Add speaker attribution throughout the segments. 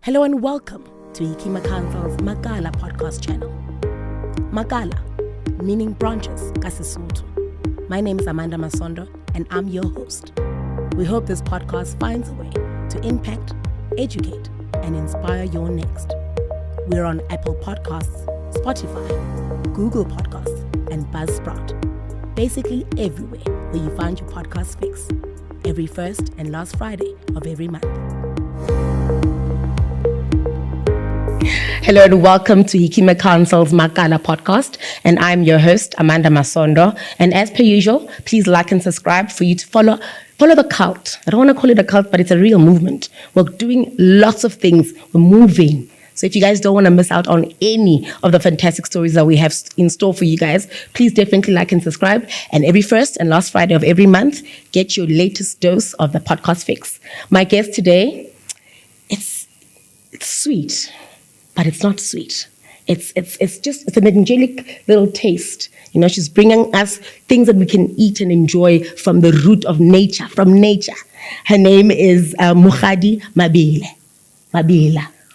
Speaker 1: Hello and welcome to Hikima Council's Makala podcast channel. Makala, meaning branches, Kasisutu. My name is Amanda Masondo and I'm your host. We hope this podcast finds a way to impact, educate, and inspire your next. We're on Apple Podcasts, Spotify, Google Podcasts, and Buzzsprout. Basically everywhere where you find your podcast fix. Every first and last Friday of every month. Hello and welcome to Hikima Council's Makala podcast, and I'm your host, Amanda Masondo. And as per usual, please like and subscribe for you to follow the cult. I don't want to call it a cult, but it's a real movement. We're doing lots of things. We're moving. So if you guys don't want to miss out on any of the fantastic stories that we have in store for you guys, please definitely like and subscribe. And every first and last Friday of every month, get your latest dose of the podcast fix. My guest today, it's sweet. But it's not sweet. It's an angelic little taste. You know, she's bringing us things that we can eat and enjoy from the root of nature, from nature. Her name is Mokgadi Mabela.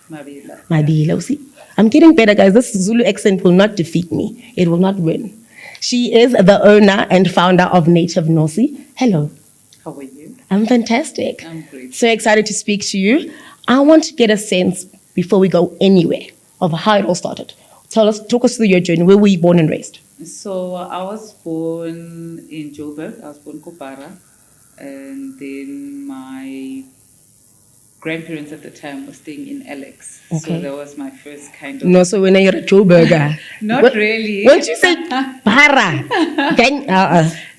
Speaker 1: Mabela. See, I'm getting better, guys. This Zulu accent will not defeat me. It will not win. She is the owner and founder of Native Nosi. Hello.
Speaker 2: How are you?
Speaker 1: I'm fantastic.
Speaker 2: I'm great.
Speaker 1: So excited to speak to you. I want to get a sense before we go anywhere of how it all started. Talk us through your journey. Where were you born and raised?
Speaker 2: So I was born in Joburg. I was born in Kopara. And then my grandparents at the time were staying in Alex.
Speaker 1: Okay.
Speaker 2: So that was my first kind of...
Speaker 1: No, so when you're a Joburger.
Speaker 2: Not really.
Speaker 1: Once you say para, then...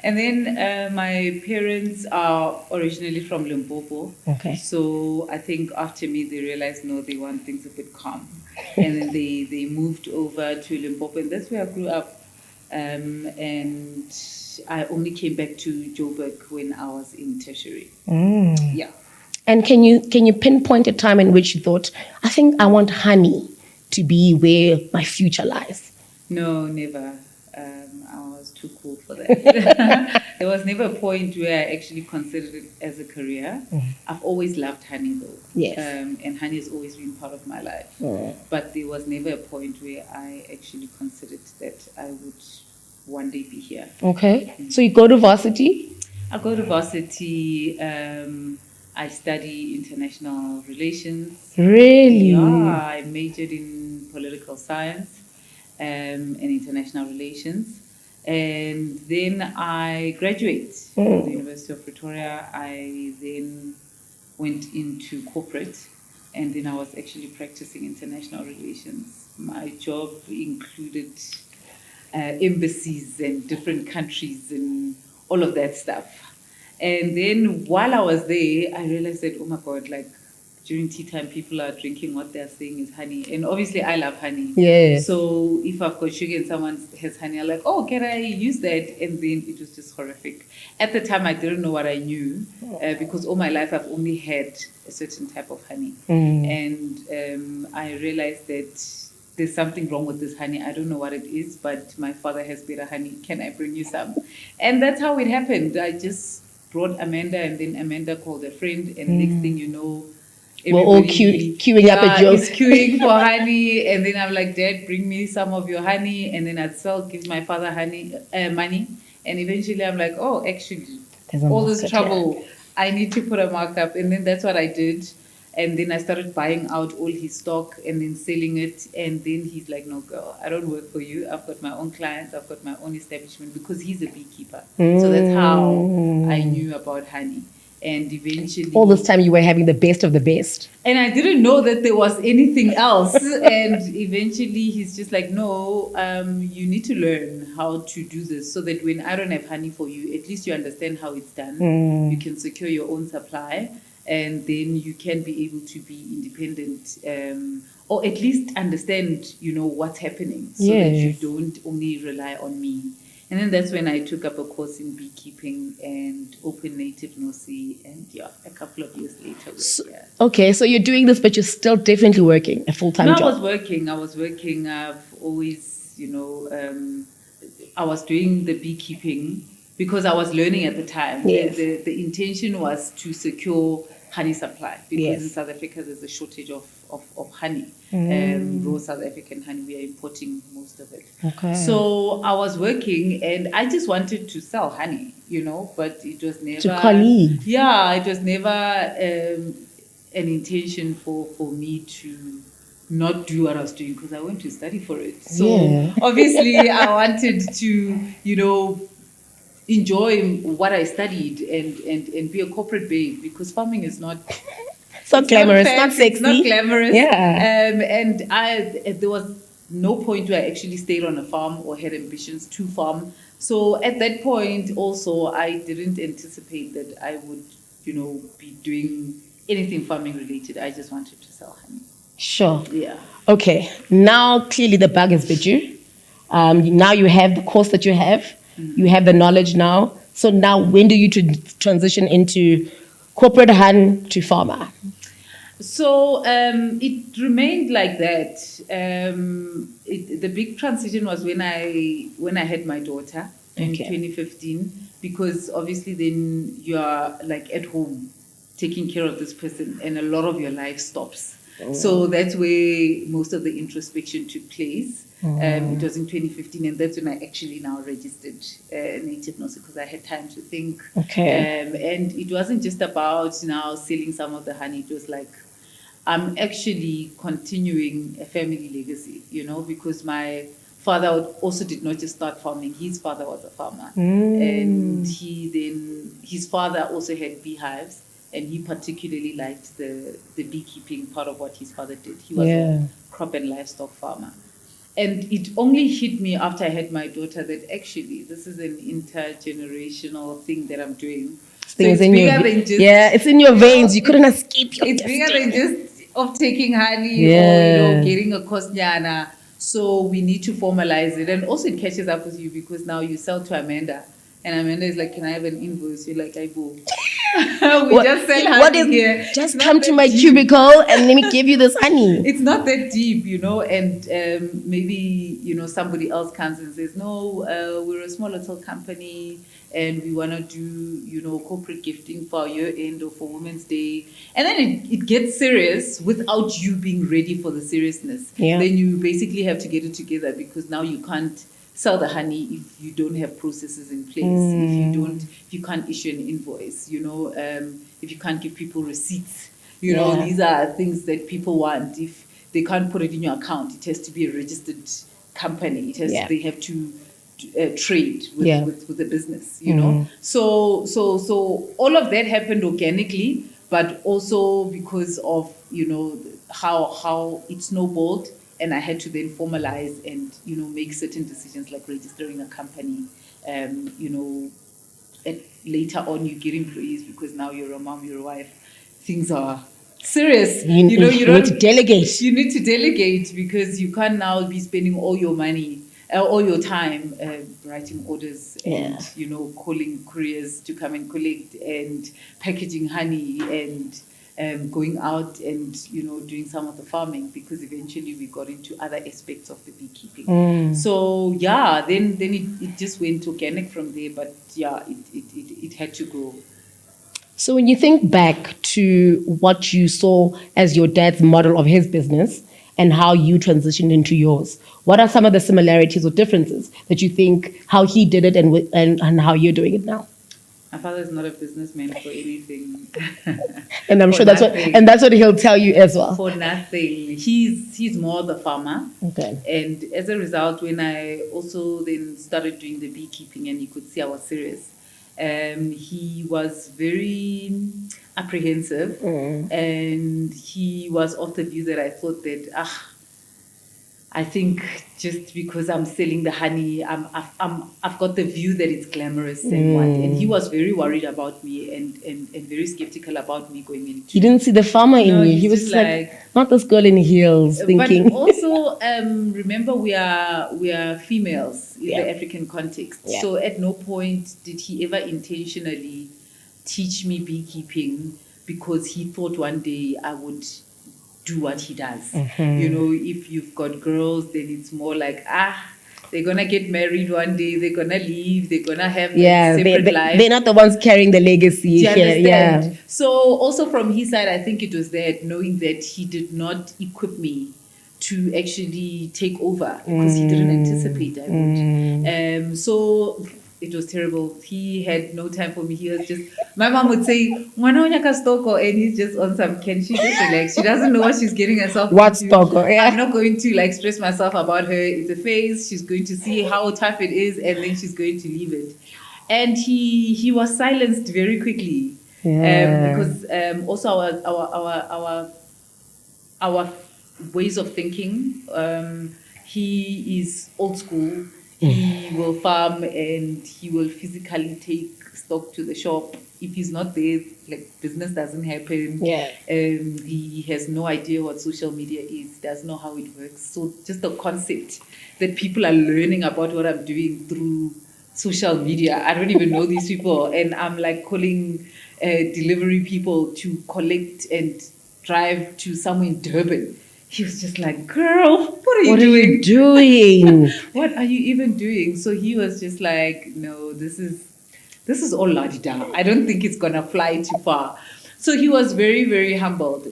Speaker 2: And then my parents are originally from Limpopo.
Speaker 1: Okay.
Speaker 2: So I think after me, they realized, no, they want things a bit calm. And then they moved over to Limpopo. And that's where I grew up. And I only came back to Joburg when I was in tertiary. Yeah.
Speaker 1: And can you pinpoint a time in which you thought, I think I want honey to be where my future lies?
Speaker 2: No, never. I was too cool for that. There was never a point where I actually considered it as a career. I've always loved honey though.
Speaker 1: Yes.
Speaker 2: And honey has always been part of my life. But there was never a point where I actually considered that I would one day be here.
Speaker 1: Okay. So you go to varsity?
Speaker 2: I go to varsity. I study international relations.
Speaker 1: Really?
Speaker 2: Yeah, I majored in political science and international relations. And then I graduated from the University of Pretoria. I then went into corporate, and then I was actually practicing international relations. My job included embassies and different countries and all of that stuff. And then while I was there, I realized that, oh my God, like during tea time, people are drinking what they're saying is honey. And obviously I love honey.
Speaker 1: Yeah.
Speaker 2: So if I've got sugar and someone has honey, I'm like, oh, can I use that? And then it was just horrific. At the time, I didn't know what I knew because all my life I've only had a certain type of honey. And I realized that there's something wrong with this honey. I don't know what it is, but my father has better honey. Can I bring you some? And that's how it happened. I just brought Amanda, and then Amanda called a friend, and next thing you know,
Speaker 1: we're all queuing up a joke.
Speaker 2: Is queuing for honey, and then I'm like, Dad, bring me some of your honey, and then I'd give my father money, and eventually I'm like, oh, actually, all this trouble, I need to put a markup, and then that's what I did. And then I started buying out all his stock and then selling it. And then he's like, no, girl, I don't work for you. I've got my own clients. I've got my own establishment, because he's a beekeeper. So that's how I knew about honey. And eventually...
Speaker 1: all this time you were having the best of the best.
Speaker 2: And I didn't know that there was anything else. And eventually he's just like, no, you need to learn how to do this so that when I don't have honey for you, at least you understand how it's done. You can secure your own supply. And then you can be able to be independent, or at least understand, what's happening, so that you don't only rely on me. And then that's when I took up a course in beekeeping and opened Native Nosi, and a couple of years later.
Speaker 1: Okay, so you're doing this, but you're still definitely working a full-time job.
Speaker 2: I was working. I've always, I was doing the beekeeping because I was learning at the time.
Speaker 1: Yes.
Speaker 2: The intention was to secure honey supply, because in South Africa there's a shortage of honey. Raw South African honey, we are importing most of it.
Speaker 1: Okay.
Speaker 2: So I was working and I just wanted to sell honey, but it was never
Speaker 1: to colleagues.
Speaker 2: Yeah, it was never an intention for me to not do what I was doing, because I went to study for it. So obviously I wanted to, enjoy what I studied and be a corporate babe, because farming is not
Speaker 1: glamorous, not sexy.
Speaker 2: It's not glamorous.
Speaker 1: Yeah.
Speaker 2: And there was no point where I actually stayed on a farm or had ambitions to farm. So at that point also, I didn't anticipate that I would, be doing anything farming related. I just wanted to sell honey.
Speaker 1: Sure.
Speaker 2: Yeah.
Speaker 1: Okay. Now, clearly the bug has bit you. Now you have the course that you have. You have the knowledge now. So now when do you transition into corporate hand to farmer?
Speaker 2: So it remained like that. The big transition was when I had my daughter in 2015, because obviously then you are like at home taking care of this person and a lot of your life stops. So that's where most of the introspection took place. It was in 2015, and that's when I actually now registered Native Nosi, because I had time to think. And it wasn't just about now selling some of the honey. It was like, I'm actually continuing a family legacy, because my father also did not just start farming. His father was a farmer. And his father also had beehives. And he particularly liked the beekeeping part of what his father did. He was a crop and livestock farmer. And it only hit me after I had my daughter that actually this is an intergenerational thing that I'm doing. So it's bigger than just... Yeah,
Speaker 1: it's in your veins. You couldn't escape your
Speaker 2: It's bigger than just of taking honey or, getting a kosnyana. So we need to formalize it. And also it catches up with you, because now you sell to Amanda. And Amanda is like, can I have an invoice? You're like, I go. Just sell honey here.
Speaker 1: Just come to my cubicle and let me give you this honey.
Speaker 2: It's not that deep, and maybe, somebody else comes and says, no, we're a small little company and we want to do, corporate gifting for our year end or for Women's Day. And then it gets serious without you being ready for the seriousness.
Speaker 1: Yeah.
Speaker 2: Then you basically have to get it together, because now you can't sell the honey if you don't have processes in place, if you can't issue an invoice, if you can't give people receipts, these are things that people want. If they can't put it in your account, it has to be a registered company. They have to trade with the business, So all of that happened organically, but also because of, how it snowballed. And I had to then formalize and, make certain decisions like registering a company. And later on you get employees, because now you're a mom, you're a wife. Things are serious. You need to delegate. You need to delegate, because you can't now be spending all your money, all your time writing orders and, calling couriers to come and collect and packaging honey and going out and, doing some of the farming, because eventually we got into other aspects of the beekeeping. So, then it just went organic from there, but it had to go.
Speaker 1: So when you think back to what you saw as your dad's model of his business and how you transitioned into yours, what are some of the similarities or differences that you think how he did it and how you're doing it now?
Speaker 2: My father is not a businessman for anything.
Speaker 1: And I'm sure that's what he'll tell you as well.
Speaker 2: For nothing. He's more the farmer.
Speaker 1: Okay.
Speaker 2: And as a result, when I also then started doing the beekeeping and he could see I was serious, he was very apprehensive. And he was of the view that I thought that, I think just because I'm selling the honey, I've got the view that it's glamorous and what. And he was very worried about me and very skeptical about me going into.
Speaker 1: He didn't see the farmer in me. He was like, not this girl in heels thinking.
Speaker 2: But also, remember we are females in the African context. Yeah. So at no point did he ever intentionally teach me beekeeping, because he thought one day I would do what he does. If you've got girls, then it's more like, They're gonna get married one day. They're gonna leave. They're gonna have separate lives.
Speaker 1: They're not the ones carrying the legacy.
Speaker 2: Do you understand?
Speaker 1: Yeah.
Speaker 2: So also from his side, I think it was that knowing that he did not equip me to actually take over because he didn't anticipate I would. So it was terrible. He had no time for me. He was just, my mom would say, "Mwana unyaka stoko," and he's just on some, can she just relax? She doesn't know what she's getting herself
Speaker 1: What's
Speaker 2: into.
Speaker 1: stoko? Yeah.
Speaker 2: I'm not going to like stress myself about her. It's a phase. She's going to see how tough it is, and then she's going to leave it. And he was silenced very quickly. Because also our ways of thinking. He is old school. He will farm and he will physically take stock to the shop. If he's not there, like business doesn't happen.
Speaker 1: Yeah.
Speaker 2: He has no idea what social media is, doesn't know how it works. So just the concept that people are learning about what I'm doing through social media. I don't even know these people. And I'm like calling delivery people to collect and drive to somewhere in Durban. He was just like, "Girl, what are you doing? What are you even doing?" So he was just like, "No, this is all la-di-da. I don't think it's gonna fly too far." So he was very, very humbled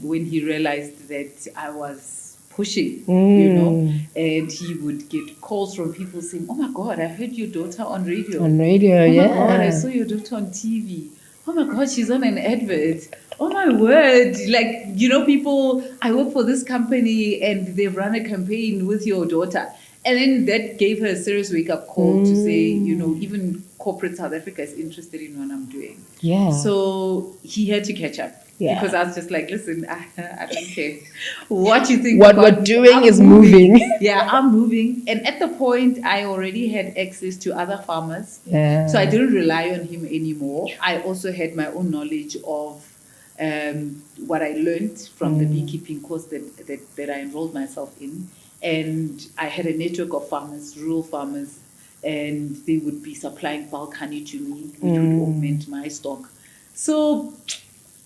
Speaker 2: when he realized that I was pushing, and he would get calls from people saying, "Oh my God, I heard your daughter on radio.
Speaker 1: On radio,
Speaker 2: oh
Speaker 1: yeah.
Speaker 2: my God, I saw your daughter on TV. Oh my God, she's on an advert. Oh my word, like, people, I work for this company and they've run a campaign with your daughter." And then that gave her a serious wake-up call to say, even corporate South Africa is interested in what I'm doing.
Speaker 1: Yeah.
Speaker 2: So he had to catch up.
Speaker 1: Yeah.
Speaker 2: Because I was just like, "Listen, I don't care what you think.
Speaker 1: What we're doing is moving."
Speaker 2: Yeah, I'm moving. And at the point, I already had access to other farmers.
Speaker 1: Yeah.
Speaker 2: So I didn't rely on him anymore. I also had my own knowledge of what I learned from the beekeeping course that I enrolled myself in. And I had a network of farmers, rural farmers, and they would be supplying bulk honey to me, which would augment my stock. So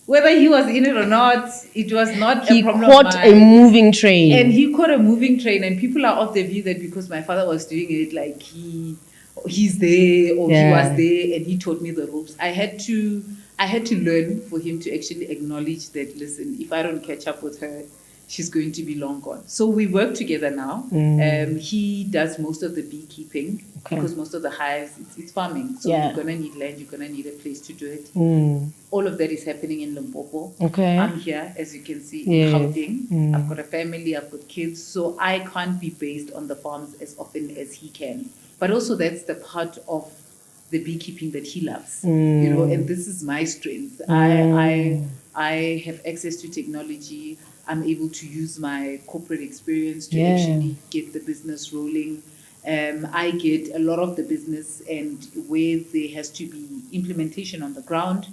Speaker 2: whether he was in it or not, it was not a problem.
Speaker 1: He caught a moving train.
Speaker 2: And he caught a moving train, and people are of the view that because my father was doing it, like he's there or he was there and he taught me the ropes. I had to learn for him to actually acknowledge that, listen, if I don't catch up with her, she's going to be long gone. So we work together now. He does most of the beekeeping because most of the hives, it's farming. So you're going to need land, you're going to need a place to do it. All of that is happening in Limpopo.
Speaker 1: Okay.
Speaker 2: I'm here, as you can see, in Gauteng. I've got a family, I've got kids. So I can't be based on the farms as often as he can. But also that's the part of the beekeeping that he loves, and this is my strength. I have access to technology. I'm able to use my corporate experience to actually get the business rolling. I get a lot of the business, and where there has to be implementation on the ground,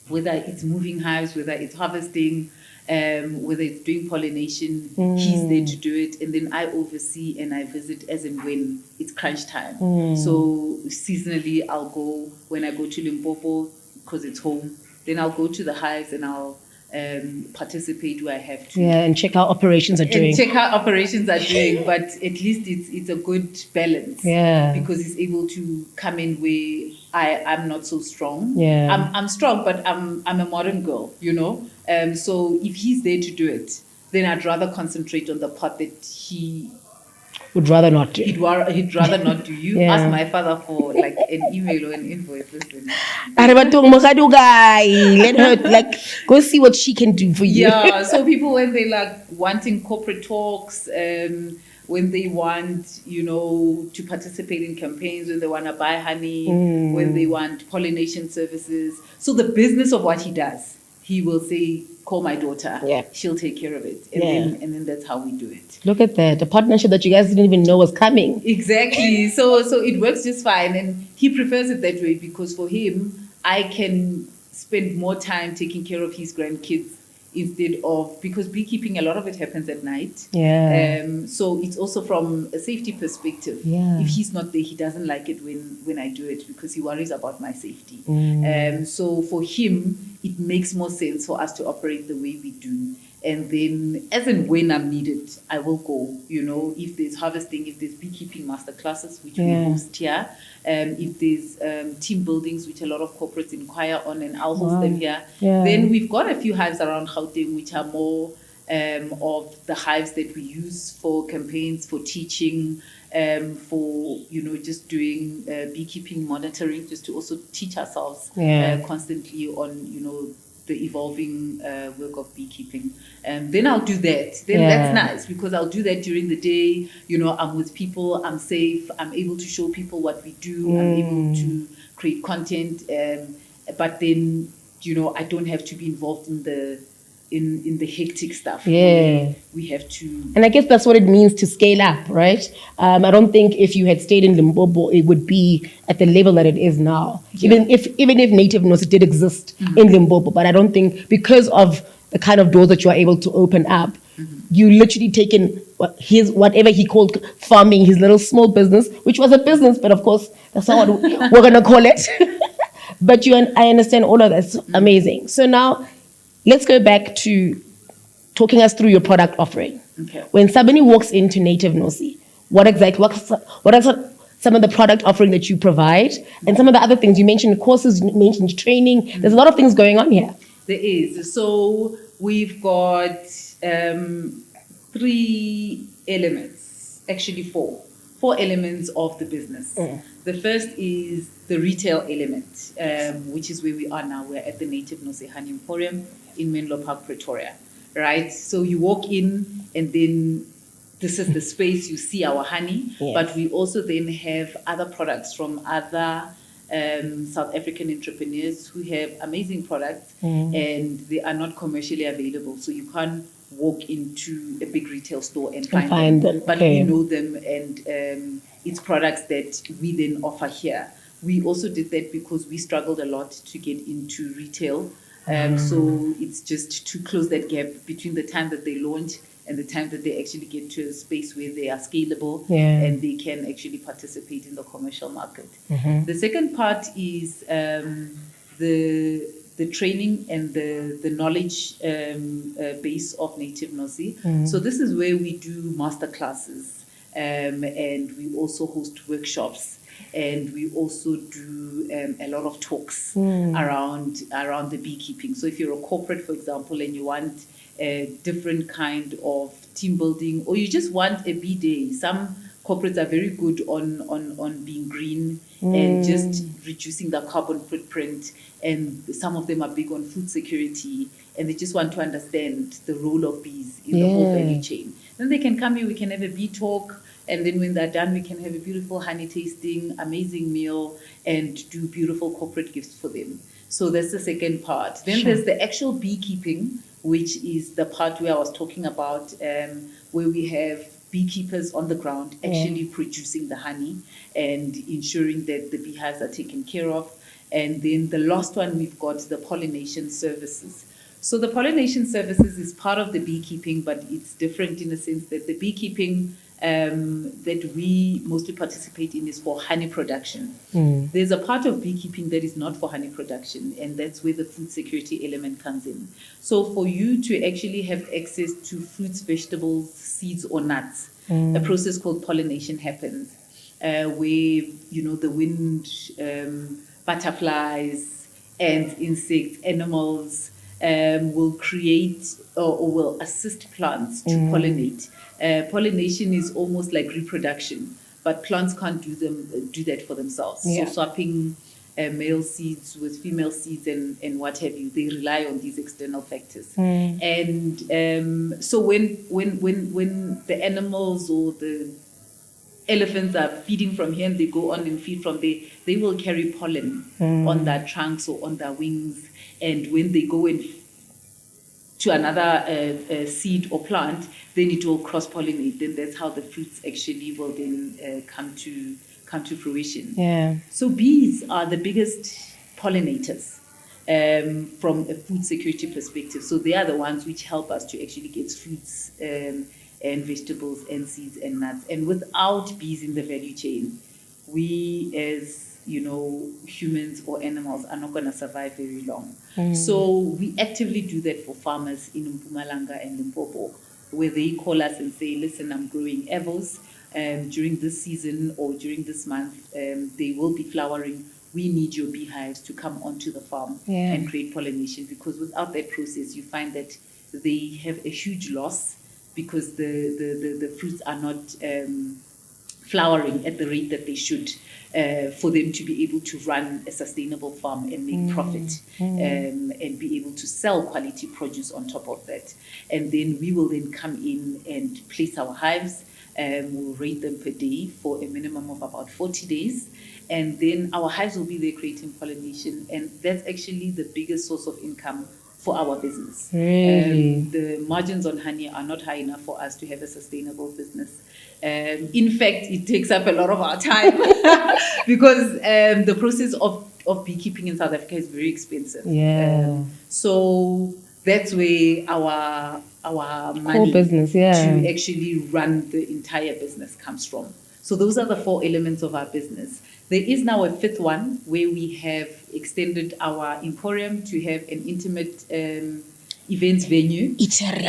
Speaker 2: whether it's moving hives, whether it's harvesting, whether it's doing pollination, he's there to do it. And then I oversee and I visit as and when it's crunch time. So seasonally, I'll go, when I go to Limpopo, because it's home, then I'll go to the hives and I'll participate where I have to.
Speaker 1: Yeah, and check how operations are doing.
Speaker 2: But at least it's a good balance.
Speaker 1: Yeah.
Speaker 2: Because he's able to come in where I'm not so strong.
Speaker 1: Yeah.
Speaker 2: I'm strong, but I'm a modern girl, So if he's there to do it, then I'd rather concentrate on the part that he
Speaker 1: would rather not do.
Speaker 2: He'd rather not do. You ask my father for like an email or an invoice. Listen.
Speaker 1: Let her go see what she can do for you.
Speaker 2: Yeah. So people, when they like wanting corporate talks, when they want, to participate in campaigns, when they want to buy honey, when they want pollination services. So the business of what he does, he will say, "Call my daughter.
Speaker 1: Yeah.
Speaker 2: She'll take care of it." And then that's how we do it.
Speaker 1: Look at that. A partnership that you guys didn't even know was coming.
Speaker 2: Exactly. So it works just fine. And he prefers it that way because for him, I can spend more time taking care of his grandkids instead of, because beekeeping, a lot of it happens at night.
Speaker 1: Yeah.
Speaker 2: So it's also from a safety perspective.
Speaker 1: Yeah.
Speaker 2: If he's not there, he doesn't like it when I do it because he worries about my safety. So for him, it makes more sense for us to operate the way we do. And then, as and when I'm needed, I will go. If there's harvesting, if there's beekeeping masterclasses, which we host here, if there's team buildings, which a lot of corporates inquire on, and I'll host them here. Then we've got a few hives around Gauteng, which are more of the hives that we use for campaigns, for teaching, for just doing beekeeping monitoring, just to also teach ourselves constantly on the evolving work of beekeeping. And then I'll do that. Then that's nice, because I'll do that during the day. I'm with people, I'm safe, I'm able to show people what we do, I'm able to create content. But then, I don't have to be involved in the hectic stuff. We have to.
Speaker 1: And I guess that's what it means to scale up, right? I don't think if you had stayed in Limpopo, it would be at the level that it is now. Even if Native Nosi did exist in Limpopo, but I don't think, because of the kind of doors that you are able to open up, you literally taken whatever he called farming, his little small business, which was a business, but of course that's not what we're gonna call it. But I understand all of that's amazing. So now, let's go back to talking us through your product offering.
Speaker 2: Okay.
Speaker 1: When somebody walks into Native Nosi, what are some of the product offering that you provide, and some of the other things? You mentioned courses, you mentioned training. There's a lot of things going on here.
Speaker 2: There is. So we've got 3 elements, actually 4 elements of the business. The first is the retail element, which is where we are now. We're at the Native Nosi Honey Emporium in Menlo Park, Pretoria, right? So you walk in, and then this is the space, you see our honey, but we also then have other products from other South African entrepreneurs who have amazing products, and they are not commercially available. So you can't walk into a big retail store and find them. But we know them, and it's products that we then offer here. We also did that because we struggled a lot to get into retail. So it's just to close that gap between the time that they launch and the time that they actually get to a space where they are scalable and they can actually participate in the commercial market. The second part is the training and the knowledge base of Native Nosi. So this is where we do master classes, and we also host workshops. And we also do a lot of talks around the beekeeping. So if you're a corporate, for example, and you want a different kind of team building, or you just want a bee day, some corporates are very good on being green and just reducing the carbon footprint. And some of them are big on food security, and they just want to understand the role of bees in the whole value chain. Then they can come here, we can have a bee talk. And then when they're done, we can have a beautiful honey tasting, amazing meal, and do beautiful corporate gifts for them. So that's the second part. Then there's the actual beekeeping, which is the part where I was talking about, where we have beekeepers on the ground actually producing the honey and ensuring that the beehives are taken care of. And then the last one, we've got the pollination services. So the pollination services is part of the beekeeping, but it's different in the sense that the beekeeping that we mostly participate in is for honey production. There's a part of beekeeping that is not for honey production, and that's where the food security element comes in. So for you to actually have access to fruits, vegetables, seeds, or nuts, a process called pollination happens, where the wind, butterflies, and insects, animals will create or will assist plants to pollinate. Pollination is almost like reproduction, but plants can't do that for themselves. So swapping male seeds with female seeds and what have you, they rely on these external factors. And so when the animals or the elephants are feeding from here and they go on and feed from there, they will carry pollen on their trunks or on their wings. And when they go in to another seed or plant, then it will cross-pollinate. Then that's how the fruits actually will then come to fruition. So bees are the biggest pollinators from a food security perspective. So they are the ones which help us to actually get fruits and vegetables and seeds and nuts. And without bees in the value chain, we as humans or animals are not going to survive very long. So we actively do that for farmers in Mpumalanga and Limpopo, where they call us and say, listen, I'm growing avos. During this season or during this month, they will be flowering. We need your beehives to come onto the farm and create pollination, because without that process, you find that they have a huge loss because the fruits are not flowering at the rate that they should, for them to be able to run a sustainable farm and make profit, and be able to sell quality produce on top of that. And then we will then come in and place our hives. We'll rate them per day for a minimum of about 40 days. And then our hives will be there creating pollination. And that's actually the biggest source of income for our business.
Speaker 1: Really?
Speaker 2: The margins on honey are not high enough for us to have a sustainable business. In fact, it takes up a lot of our time because the process of beekeeping in South Africa is very expensive. So that's where our money
Speaker 1: business,
Speaker 2: to actually run the entire business comes from. So those are the 4 elements of our business. There is now a 5th one where we have extended our emporium to have an intimate events venue.
Speaker 1: Italy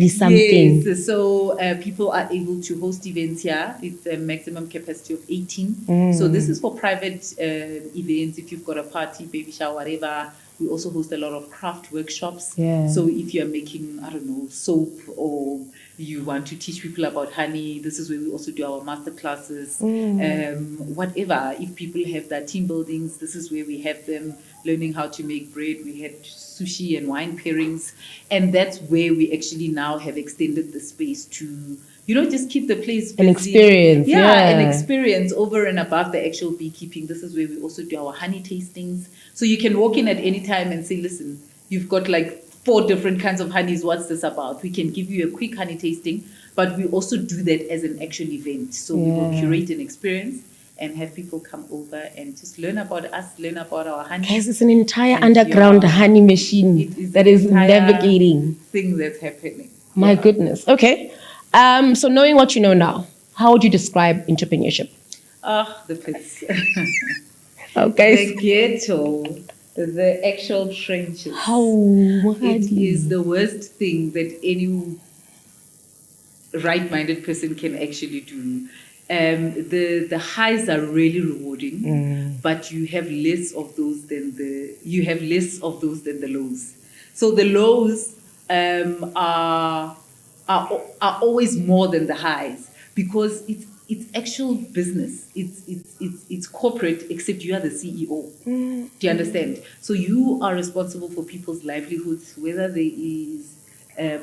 Speaker 1: something.
Speaker 2: Yes, so people are able to host events here. It's a maximum capacity of 18. So this is for private events. If you've got a party, baby shower, whatever. We also host a lot of craft workshops. So if you're making, I don't know, soap, or you want to teach people about honey, this is where we also do our master classes. Whatever. If people have their team buildings, this is where we have them learning how to make bread. We had sushi and wine pairings. And that's where we actually now have extended the space to, just keep the place busy.
Speaker 1: An experience.
Speaker 2: An experience over and above the actual beekeeping. This is where we also do our honey tastings. So you can walk in at any time and say, listen, you've got like 4 different kinds of honeys. What's this about? We can give you a quick honey tasting, but we also do that as an actual event. So we will curate an experience and have people come over and just learn about us, learn about our honey.
Speaker 1: Guys, it's an entire underground honey machine that is navigating.
Speaker 2: Thing that's happening.
Speaker 1: My goodness. Okay. So knowing what you know now, how would you describe entrepreneurship?
Speaker 2: The pits.
Speaker 1: Okay.
Speaker 2: The ghetto. The actual trenches.
Speaker 1: How
Speaker 2: it is the worst thing that any right-minded person can actually do. The highs are really rewarding, but you have less of those than the lows. So the lows are always more than the highs, because it's actual business. It's corporate, except you are the CEO. Do you understand? So you are responsible for people's livelihoods, whether there is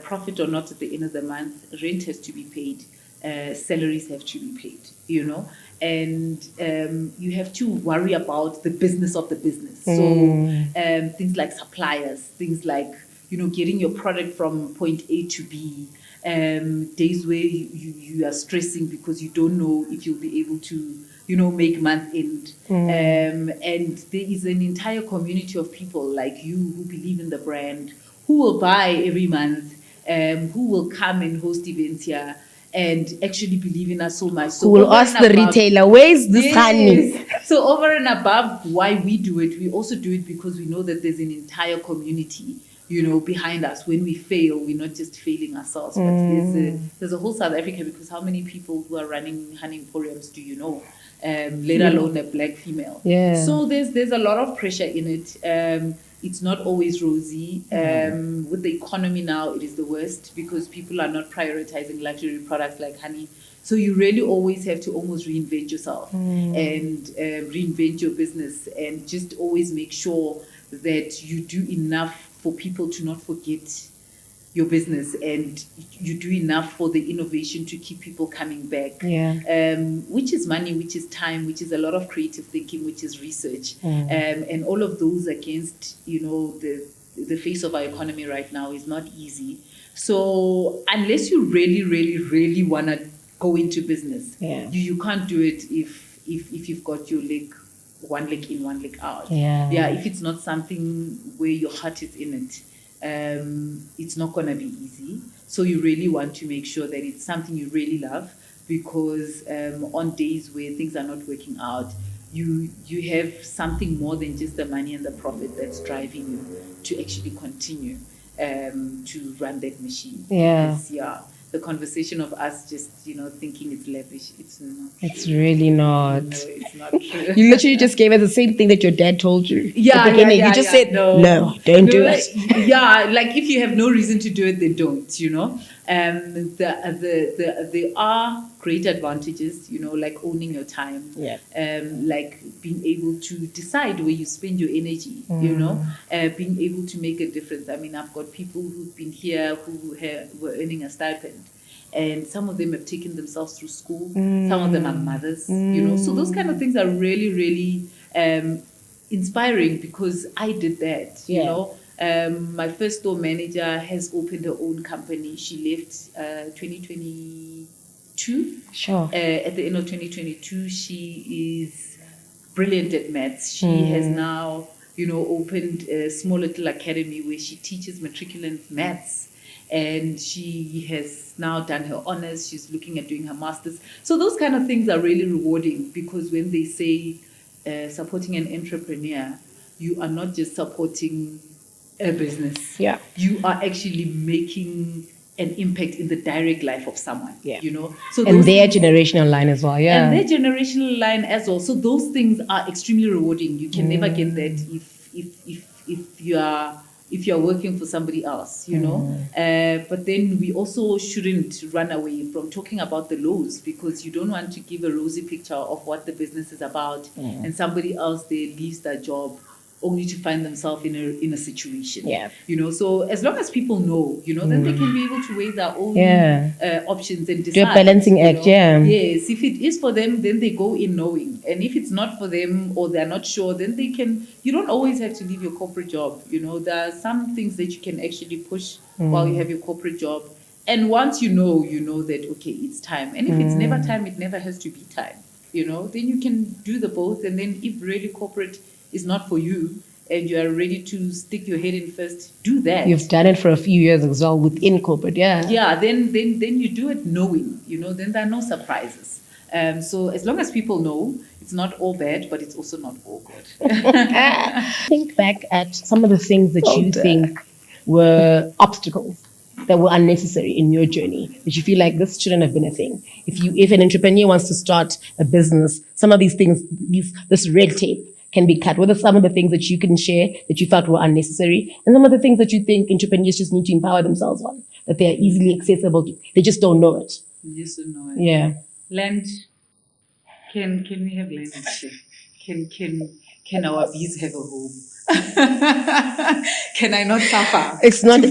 Speaker 2: profit or not at the end of the month. Rent has to be paid. Salaries have to be paid, and you have to worry about the business of the business. So things like suppliers, things like, getting your product from point A to B, days where you are stressing because you don't know if you'll be able to, make month end. And there is an entire community of people like you who believe in the brand, who will buy every month, who will come and host events here, and actually believe in us so much. So
Speaker 1: who will ask the retailer, where's this honey?
Speaker 2: So over and above why we do it, we also do it because we know that there's an entire community, behind us. When we fail, we're not just failing ourselves, but there's a whole South Africa, because how many people who are running honey emporiums do you know? Let alone a black female. So there's a lot of pressure in it. It's not always rosy. With the economy now, it is the worst, because people are not prioritizing luxury products like honey. So you really always have to almost reinvent yourself and reinvent your business, and just always make sure that you do enough for people to not forget your business, and you do enough for the innovation to keep people coming back. Which is money, which is time, which is a lot of creative thinking, which is research, and all of those against the face of our economy right now is not easy. So unless you really, really, really want to go into business, you can't do it if you've got your one leg in, one leg out. If it's not something where your heart is in it, it's not going to be easy. So you really want to make sure that it's something you really love, because on days where things are not working out, you have something more than just the money and the profit that's driving you to actually continue to run that machine.
Speaker 1: Yeah.
Speaker 2: Because, the conversation of us just thinking it's lavish, it's not
Speaker 1: It's
Speaker 2: true.
Speaker 1: really not.
Speaker 2: No, it's not true.
Speaker 1: You literally just gave us the same thing that your dad told you.
Speaker 2: Yeah,
Speaker 1: at the beginning. You just said, no, don't do
Speaker 2: like,
Speaker 1: it.
Speaker 2: Yeah, like if you have no reason to do it, then don't, there are great advantages, like owning your time,
Speaker 1: Yeah.
Speaker 2: like being able to decide where you spend your energy, being able to make a difference. I mean, I've got people who've been here who were earning a stipend. And some of them have taken themselves through school. Some of them are mothers, So those kind of things are really, really inspiring because I did that, My first store manager has opened her own company. She left 2022.
Speaker 1: Sure.
Speaker 2: At the end of 2022, she is brilliant at maths. She has now, opened a small little academy where she teaches matriculant maths. And she has now done her honors. She's looking at doing her master's. So those kind of things are really rewarding because when they say supporting an entrepreneur, you are not just supporting a business.
Speaker 1: Yeah.
Speaker 2: You are actually making an impact in the direct life of someone.
Speaker 1: Yeah.
Speaker 2: So
Speaker 1: and their generational line as well. Yeah.
Speaker 2: And their generational line as well. So those things are extremely rewarding. You can never get that if you are working for somebody else, But then we also shouldn't run away from talking about the lows because you don't want to give a rosy picture of what the business is about, and somebody else there leaves their job only to find themselves in a situation.
Speaker 1: Yeah.
Speaker 2: So as long as people know, then they can be able to weigh their own options and decide.
Speaker 1: Do a balancing act,
Speaker 2: Yes, if it is for them, then they go in knowing. And if it's not for them or they're not sure, then they can, you don't always have to leave your corporate job. There are some things that you can actually push while you have your corporate job. And once you know that, okay, it's time. And if it's never time, it never has to be time. Then you can do the both. And then if really corporate is not for you and you are ready to stick your head in first, do that.
Speaker 1: You've done it for a few years as well within corporate,
Speaker 2: Yeah, then you do it knowing, then there are no surprises. So as long as people know, it's not all bad, but it's also not all good.
Speaker 1: Think back at some of the things that you think were obstacles that were unnecessary in your journey, that you feel like this shouldn't have been a thing. If an entrepreneur wants to start a business, some of these things, this red tape can be cut. What are some of the things that you can share that you thought were unnecessary? And some of the things that you think entrepreneurs just need to empower themselves on, that they are easily accessible to. They just don't know it.
Speaker 2: You just don't know it.
Speaker 1: Yeah.
Speaker 2: Land. Can we have land? Can our bees have a home? Can I not suffer?
Speaker 1: It's not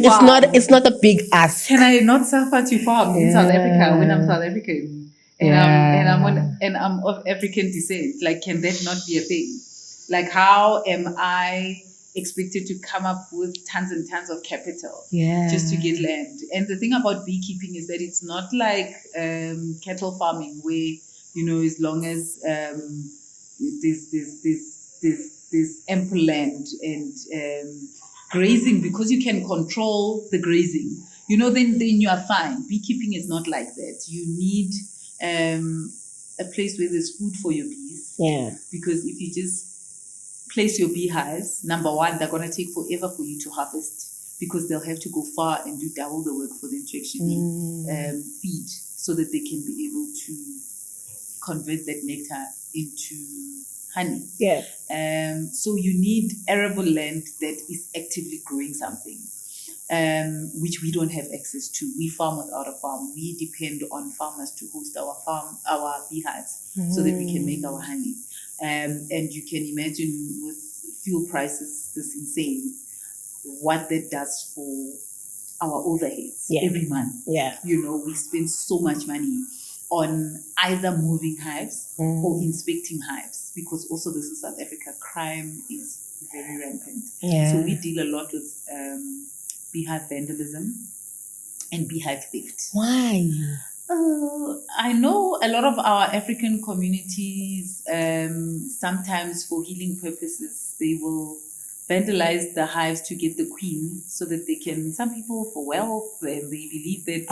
Speaker 1: a big ask.
Speaker 2: Can I not suffer to farm in South Africa when I'm South African? And I'm of African descent. Like, can that not be a thing? Like, how am I expected to come up with tons and tons of capital just to get land? And the thing about beekeeping is that it's not like cattle farming where, as long as there's ample land and grazing, because you can control the grazing, then you are fine. Beekeeping is not like that. You need a place where there's food for your bees.
Speaker 1: Yeah.
Speaker 2: Because if you just place your beehives, number one, they're going to take forever for you to harvest because they'll have to go far and do double the work for them to actually feed so that they can be able to convert that nectar into honey.
Speaker 1: Yeah.
Speaker 2: So you need arable land that is actively growing something, which we don't have access to. We farm without a farm. We depend on farmers to host our beehives so that we can make our honey. And you can imagine with fuel prices this insane, what that does for our overheads every month.
Speaker 1: Yeah.
Speaker 2: We spend so much money on either moving hives or inspecting hives, because also this is South Africa, crime is very rampant.
Speaker 1: Yeah.
Speaker 2: So we deal a lot with beehive vandalism and beehive theft.
Speaker 1: Why?
Speaker 2: I know a lot of our African communities, sometimes for healing purposes, they will vandalize the hives to get the queen so that they can, some people for wealth, and they believe that,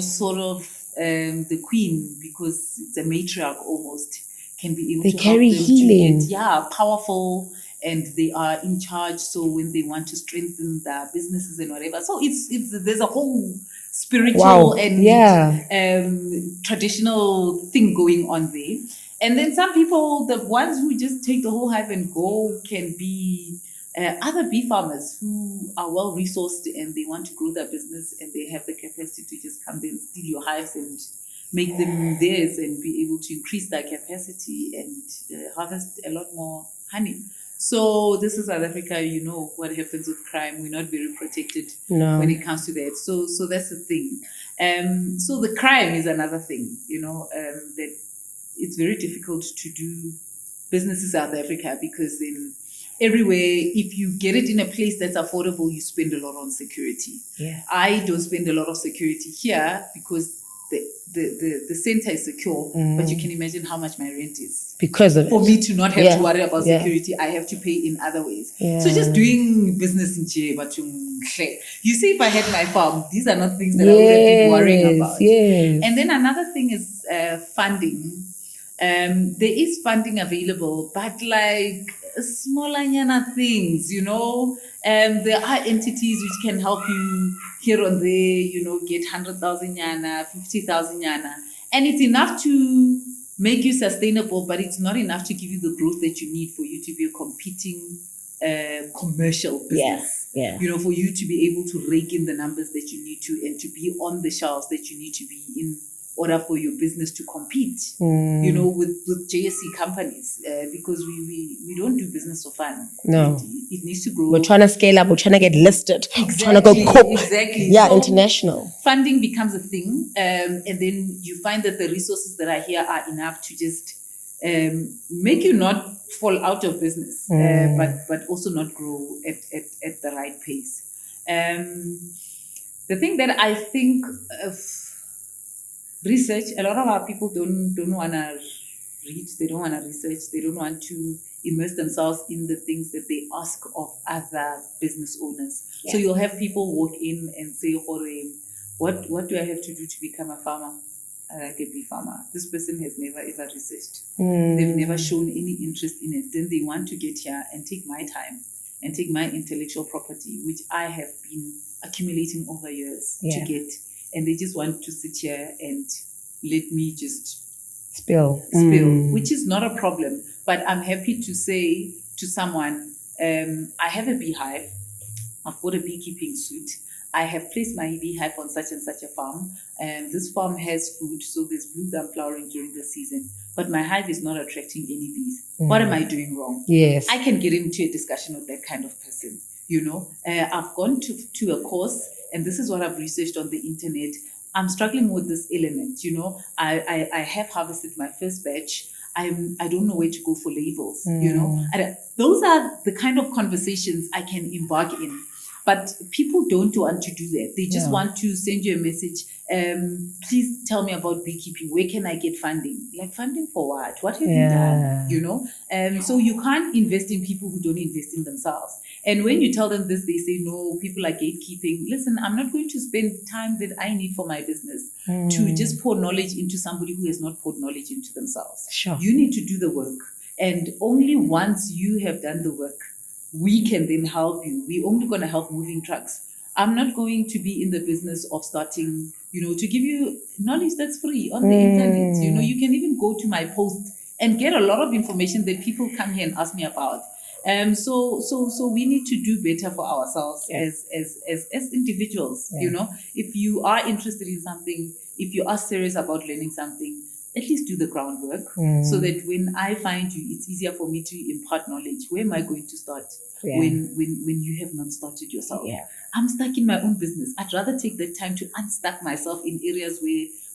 Speaker 2: sort of the queen, because it's a matriarch almost, can be able
Speaker 1: They
Speaker 2: to
Speaker 1: carry
Speaker 2: help them
Speaker 1: healing.
Speaker 2: to get powerful, and they are in charge. So when they want to strengthen their businesses and whatever, so it's there's a whole spiritual and traditional thing going on there. And then some people, the ones who just take the whole hive and go, can be other bee farmers who are well resourced and they want to grow their business and they have the capacity to just come there and steal your hives and make them theirs and be able to increase their capacity and harvest a lot more honey. So this is South Africa. You know what happens with crime. We're not very protected when it comes to that. So that's the thing. So the crime is another thing. That it's very difficult to do business in South Africa, because in everywhere, if you get it in a place that's affordable, you spend a lot on security.
Speaker 1: Yeah.
Speaker 2: I don't spend a lot of security here because the center is secure, but you can imagine how much my rent is.
Speaker 1: Because of
Speaker 2: For me to not have to worry about
Speaker 1: Yeah.
Speaker 2: security, I have to pay in other ways.
Speaker 1: Yeah.
Speaker 2: So just doing business in Chile, but you see, if I had my farm, these are not things that I would have been worrying about.
Speaker 1: Yes.
Speaker 2: And then another thing is funding. There is funding available, but like smaller things, there are entities which can help you here and there, get 100,000 yana, 50,000 yana, and it's enough to make you sustainable, but it's not enough to give you the growth that you need for you to be a competing commercial business.
Speaker 1: Yeah.
Speaker 2: For you to be able to rake in the numbers that you need to, and to be on the shelves that you need to be in order for your business to compete, with JSE companies, because we don't do business for fun.
Speaker 1: No.
Speaker 2: It needs to grow.
Speaker 1: We're trying to scale up. We're trying to get listed.
Speaker 2: Exactly,
Speaker 1: we're trying to go corp.
Speaker 2: Exactly.
Speaker 1: Yeah,
Speaker 2: so
Speaker 1: international.
Speaker 2: Funding becomes a thing, and then you find that the resources that are here are enough to just make you not fall out of business, but also not grow at the right pace. The thing that I think of research, a lot of our people don't want to read, they don't want to research, they don't want to immerse themselves in the things that they ask of other business owners. Yeah. So you'll have people walk in and say, what do I have to do to become a farmer? Like a bee farmer. This person has never ever researched. They've never shown any interest in it. Then they want to get here and take my time and take my intellectual property, which I have been accumulating over years to get. And they just want to sit here and let me just spill, which is not a problem. But I'm happy to say to someone, I have a beehive. I've got a beekeeping suite. I have placed my beehive on such and such a farm. And this farm has food, so there's blue gum flowering during the season. But my hive is not attracting any bees. What am I doing wrong?
Speaker 1: Yes.
Speaker 2: I can get into a discussion with that kind of person. I've gone to a course, and this is what I've researched on the internet. I'm struggling with this element. I have harvested my first batch. I don't know where to go for labels. Those are the kind of conversations I can embark in. But people don't want to do that. They just want to send you a message. Please tell me about beekeeping. Where can I get funding? Like, funding for what? What have you done? So you can't invest in people who don't invest in themselves. And when you tell them this, they say, no, people are gatekeeping. Listen, I'm not going to spend time that I need for my business to just pour knowledge into somebody who has not poured knowledge into themselves.
Speaker 1: Sure.
Speaker 2: You need to do the work. And only once you have done the work, we can then help you. We're only going to help moving trucks. I'm not going to be in the business of starting, to give you knowledge that's free on the internet. You can even go to my post and get a lot of information that people come here and ask me about. So we need to do better for ourselves as individuals. If you are interested in something, if you are serious about learning something, at least do the groundwork so that when I find you, it's easier for me to impart knowledge. Where am I going to start when you have not started yourself?
Speaker 1: Yeah.
Speaker 2: I'm stuck in my own business. I'd rather take that time to unstuck myself in areas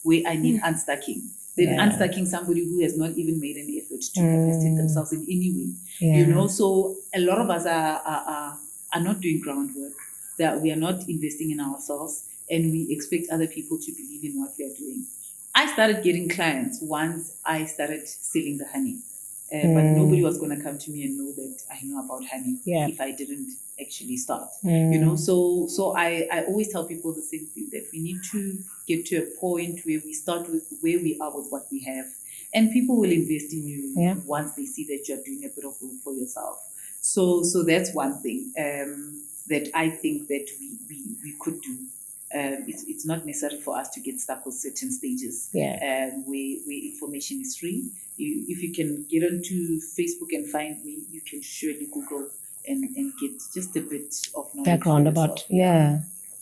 Speaker 2: where I need unstucking than unstucking somebody who has not even made an effort to capacity themselves in any way. So a lot of us are not doing groundwork, that we are not investing in ourselves, and we expect other people to believe in what we are doing. I started getting clients once I started selling the honey. But nobody was going to come to me and know that I know about honey if I didn't actually start. You know, so I always tell people the same thing, that we need to get to a point where we start with where we are with what we have, and people will invest in you once they see that you're doing a bit of work for yourself. So that's one thing that I think that we could do. It's not necessary for us to get stuck with certain stages where information is free. If you can get onto Facebook and find me, you can surely Google and get just a bit of knowledge
Speaker 1: background about.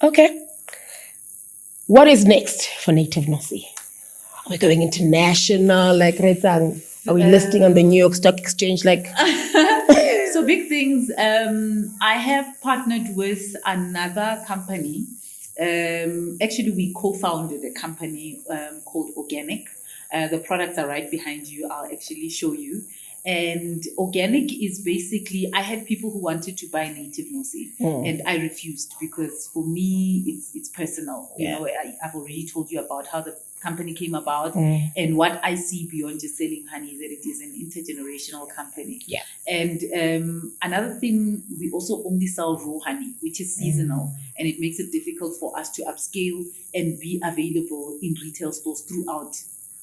Speaker 1: Okay. What is next for Native Nosi? Are we going international? Like, are we listing on the New York Stock Exchange? Like,
Speaker 2: so big things. I have partnered with another company. Actually, we co-founded a company called Organic. The products are right behind you. I'll actually show you. And Organic is basically, I had people who wanted to buy Native Nosi, and I refused because for me, it's personal. You know, I've already told you about how the company came about, and what I see beyond just selling honey is that it is an intergenerational company.
Speaker 1: Yeah.
Speaker 2: And another thing, we also only sell raw honey, which is seasonal, and it makes it difficult for us to upscale and be available in retail stores throughout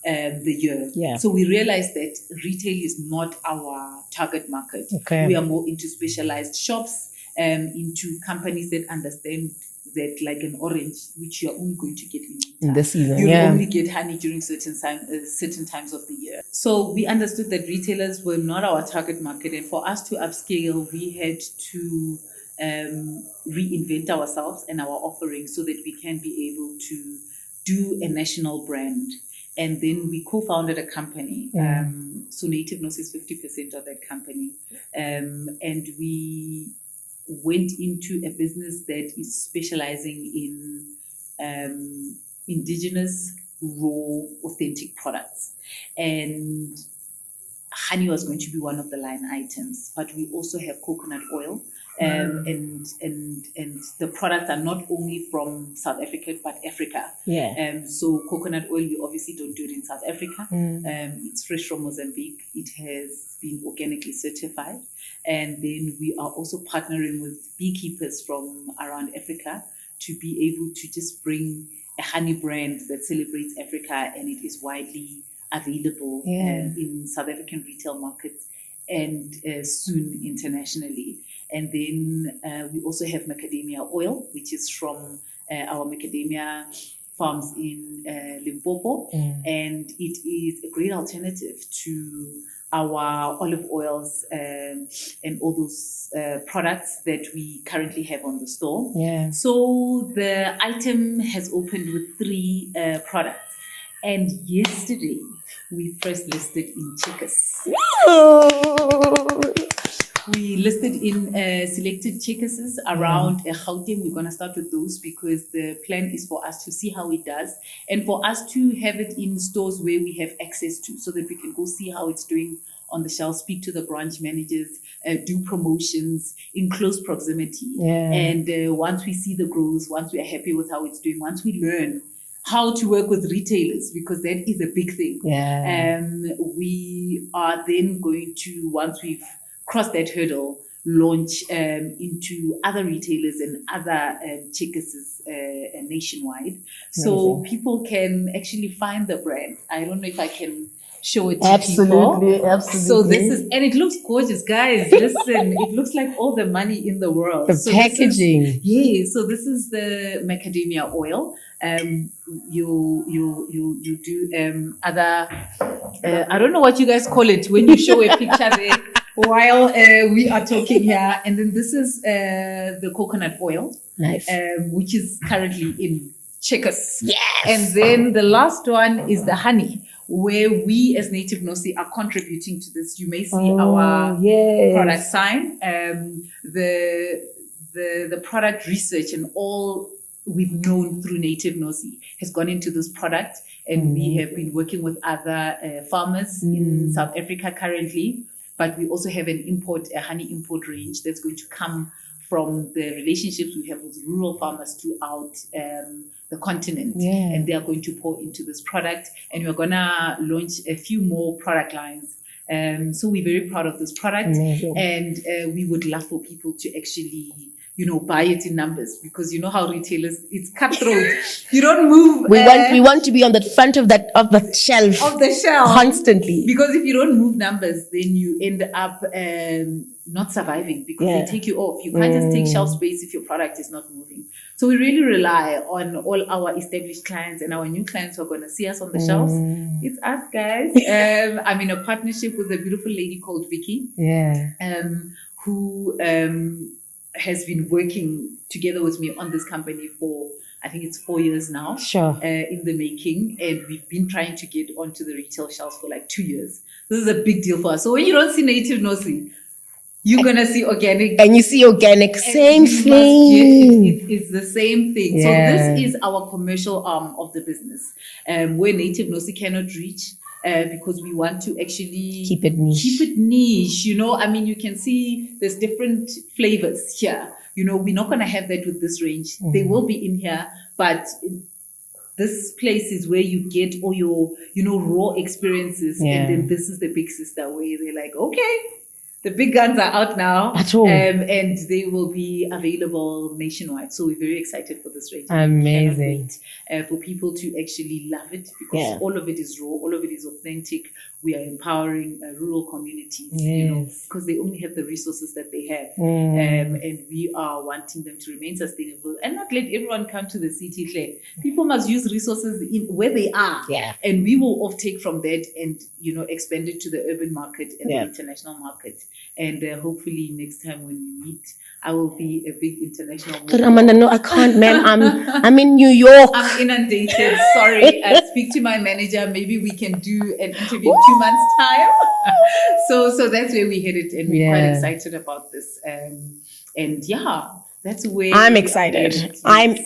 Speaker 2: the year.
Speaker 1: Yeah.
Speaker 2: So we realized that retail is not our target market.
Speaker 1: Okay.
Speaker 2: We are more into specialized shops, into companies that understand that, like an orange, which you're only going to get
Speaker 1: in the season.
Speaker 2: You only get honey during certain times of the year. So we understood that retailers were not our target market, and for us to upscale, we had to reinvent ourselves and our offering so that we can be able to do a national brand. And then we co-founded a company. So Native Nosi is 50% of that company. And we went into a business that is specializing in indigenous, raw, authentic products. And honey was going to be one of the line items, but we also have coconut oil. And the products are not only from South Africa but Africa. So coconut oil, we obviously don't do it in South Africa. It's fresh from Mozambique. It has been organically certified, and then we are also partnering with beekeepers from around Africa to be able to just bring a honey brand that celebrates Africa, and it is widely available in South African retail markets and soon internationally. And then we also have macadamia oil, which is from our macadamia farms in Limpopo. And it is a great alternative to our olive oils and all those products that we currently have on the store. So the item has opened with 3 products. And yesterday, we first listed in Checkers. We listed in selected Checkers around Gauteng. We're going to start with those because the plan is for us to see how it does and for us to have it in stores where we have access to, so that we can go see how it's doing on the shelf, speak to the branch managers, do promotions in close proximity. And once we see the growth, once we are happy with how it's doing, once we learn how to work with retailers, because that is a big thing. We are then going to, once we've crossed that hurdle, launch into other retailers and other Checkers nationwide. So people can actually find the brand. I don't know if I can show it to people. So this is, and it looks gorgeous, guys. Listen, it looks like all the money in the world.
Speaker 1: The packaging.
Speaker 2: So this is the macadamia oil. You do other, I don't know what you guys call it when you show a picture there while we are talking here. And then this is the coconut oil, which is currently in Checkers. And then the last one is the honey, where we as Native Nosi are contributing to this. You may see our product sign. The product research and all we've known through Native Nosi has gone into this product, and we have been working with other farmers in South Africa currently, but we also have a honey import range that's going to come from the relationships we have with rural farmers throughout the continent, and they are going to pour into this product, and we're gonna launch a few more product lines So we're very proud of this product,
Speaker 1: Amazing.
Speaker 2: and we would love for people to actually, buy it in numbers, because you know how retailers, it's cutthroat. You don't move.
Speaker 1: We want to be on the front of the shelf.
Speaker 2: Of the shelf.
Speaker 1: Constantly.
Speaker 2: Because if you don't move numbers, then you end up not surviving, because they take you off. You can't just take shelf space if your product is not moving. So we really rely on all our established clients and our new clients who are going to see us on the shelves. It's us, guys. I'm in a partnership with a beautiful lady called Vicky. Who has been working together with me on this company for, I think it's 4 years now.
Speaker 1: Sure.
Speaker 2: In the making. And we've been trying to get onto the retail shelves for like 2 years. This is a big deal for us. So when you don't see Native Nosi, you're going to see organic.
Speaker 1: And you see organic, same thing.
Speaker 2: It's the same thing.
Speaker 1: Yeah.
Speaker 2: So this is our commercial arm of the business, where Native Nosi cannot reach. Because we want to actually
Speaker 1: keep it niche.
Speaker 2: I mean, you can see there's different flavors here. We're not going to have that with this range. They will be in here, but this place is where you get all your, raw experiences. And then this is the big sister, where they're like, okay, the big guns are out now.
Speaker 1: At all.
Speaker 2: And they will be available nationwide. So we're very excited for this range.
Speaker 1: Amazing.
Speaker 2: For people to actually love it, because all of it is raw, all of it is authentic. We are empowering rural communities, because they only have the resources that they have. And we are wanting them to remain sustainable and not let everyone come to the city, Claire. People must use resources in where they are.
Speaker 1: Yeah.
Speaker 2: And we will take from that and, expand it to the urban market and the international market. And hopefully next time when we meet, I will be a big international.
Speaker 1: But Amanda, no, I can't, man. I'm in New York.
Speaker 2: I'm inundated. Sorry. I'll speak to my manager. Maybe we can do an interview in 2 months' time. So that's where we headed, and we're quite excited about this. And that's where
Speaker 1: I'm excited. I'm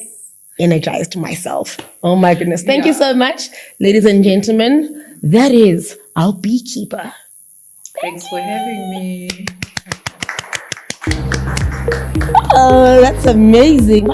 Speaker 1: energized myself. Oh my goodness. Thank you so much, ladies and gentlemen. That is our beekeeper.
Speaker 2: Thanks for having me.
Speaker 1: Oh, that's amazing.